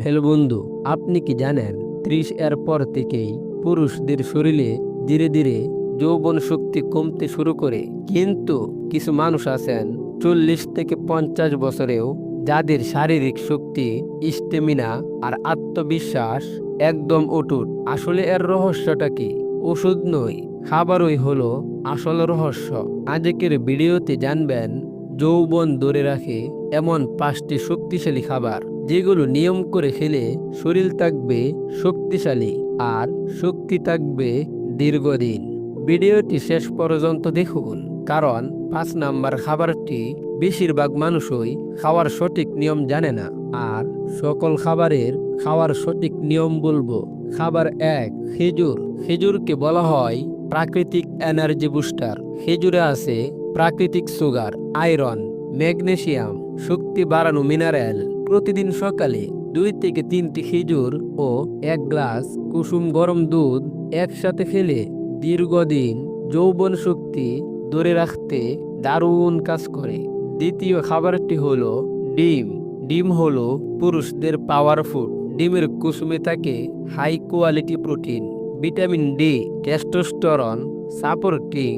Hello বন্ধু, আপনি কি জানেন 30 এর পর থেকেই পুরুষদের শরীরে ধীরে ধীরে যৌবন শক্তি কমতে শুরু করে। কিন্তু কিছু মানুষ আছেন 40 থেকে 50 বছরেও যাদের শারীরিক শক্তি, স্টেমিনা আর আত্মবিশ্বাস একদম অটুট। আসলে এর রহস্যটা কি? ওষুধ নয়, খাবারই হলো আসল রহস্য। আজকের ভিডিওতে জানবেন যৌবন ধরে রাখে এমন 5টি শক্তিশালী খাবার, যেগুলো নিয়ম করে খেলে শরীর থাকবে শক্তিশালী আর শক্তি থাকবে দীর্ঘদিন। ভিডিওটি শেষ পর্যন্ত দেখুন, কারণ 5 নাম্বার খাবারটি বেশিরভাগ মানুষই খাওয়ার সঠিক নিয়ম জানে না। আর সকল খাবারের খাওয়ার সঠিক নিয়ম বলবো। খাবার 1, খেজুর। খেজুরকে বলা হয় প্রাকৃতিক এনার্জি বুস্টার। খেজুরে আছে প্রাকৃতিক সুগার, আয়রন, ম্যাগনেসিয়াম, শক্তি বাড়ানো মিনারেল। প্রতিদিন সকালে 2 থেকে 3টি খেজুর ও 1 গ্লাস কুসুম গরম দুধ একসাথে খেলে দীর্ঘদিন যৌবন শক্তি ধরে রাখতে দারুণ কাজ করে। দ্বিতীয় খাবারটি হলো ডিম। ডিম হলো পুরুষদের পাওয়ার ফুড। ডিমের কুসুমে থাকে high quality protein, vitamin D, testosterone supporting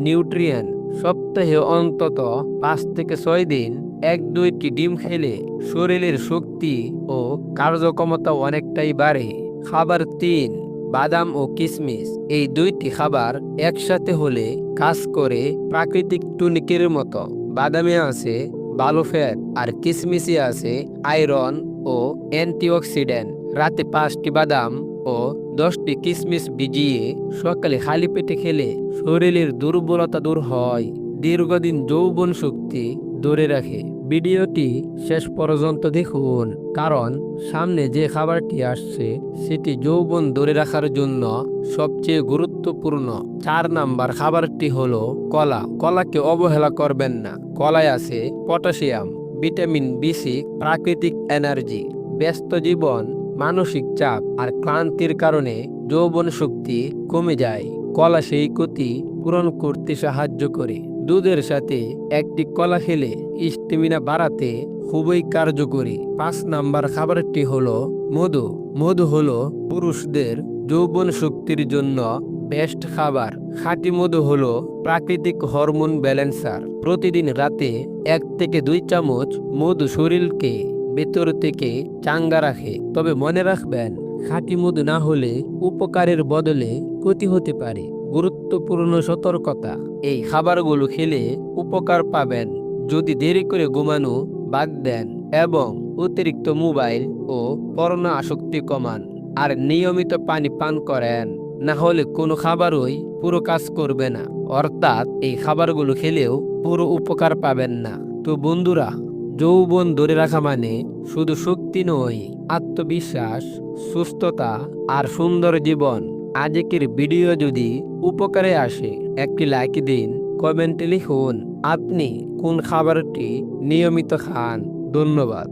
nutrient. সপ্তাহে অন্তত 5 থেকে 6 দিন 1-2টি ডিম খেলে শরীরের শক্তি ও কার্যক্ষমতা অনেকটাই বাড়ে। খাবার 3, বাদাম ও কিশমিশ। এই 2টি খাবার একসাথে হলে কাজ করে প্রাকৃতিক টনিকের মতো। বাদামে আছে ভালো ফ্যাট আর কিশমিশে আছে আয়রন ও অ্যান্টিঅক্সিডেন্ট। রাতে 5টি বাদাম ও 10টি কিশমিশ ভিজিয়ে সকালে খালি পেটে খেলে শরীরের দুর্বলতা দূর হয়, দীর্ঘদিন যৌবন শক্তি ধরে রাখে। ভিডিওটি শেষ পর্যন্ত দেখুন, কারণ সামনে যে খাবারটি আসছে সেটি যৌবন ধরে রাখার জন্য সবচেয়ে গুরুত্বপূর্ণ। 4 নাম্বার খাবারটি হলো কলা। কলাকে অবহেলা করবেন না। কলায় আছে পটাশিয়াম, ভিটামিন বি6, প্রাকৃতিক এনার্জি। ব্যস্ত জীবন, মানসিক চাপ আর ক্লান্তির কারণে যৌবন শক্তি কমে যায়। কলা সেই ক্ষতি পূরণ করতে সাহায্য করে। দুধের সাথে 1টি কলা খেলে স্টেমিনা বাড়াতে খুবই কার্যকরী। 5 নাম্বার খাবারটি হলো মধু। মধু হলো পুরুষদের যৌবন শক্তির জন্য বেস্ট খাবার। খাঁটি মধু হলো প্রাকৃতিক হরমোন ব্যালেন্সার। প্রতিদিন রাতে 1 থেকে 2 চামচ মধু শরীরকে ভেতর থেকে চাঙ্গা রাখে। তবে মনে রাখবেন, খাঁটি মধু না হলে উপকারের বদলে ক্ষতি হতে পারে। গুরুত্বপূর্ণ সতর্কতা, এই খাবারগুলো খেলে উপকার পাবেন যদি দেরি করে ঘুমানো বাদ দেন এবং অতিরিক্ত মোবাইল ও পর্নো আসক্তি কমান আর নিয়মিত পানি পান করেন। না হলে কোনো খাবারই পুরো কাজ করবে না, অর্থাৎ এই খাবারগুলো খেলেও পুরো উপকার পাবেন না। তো বন্ধুরা, যৌবন ধরে রাখা মানে শুধু শক্তি নয়, আত্মবিশ্বাস, সুস্থতা আর সুন্দর জীবন। আজকের ভিডিও যদি উপকারে আসে একটি লাইক দিন, কমেন্টে লিখুন আপনি কোন খাবারটি নিয়মিত খান। ধন্যবাদ।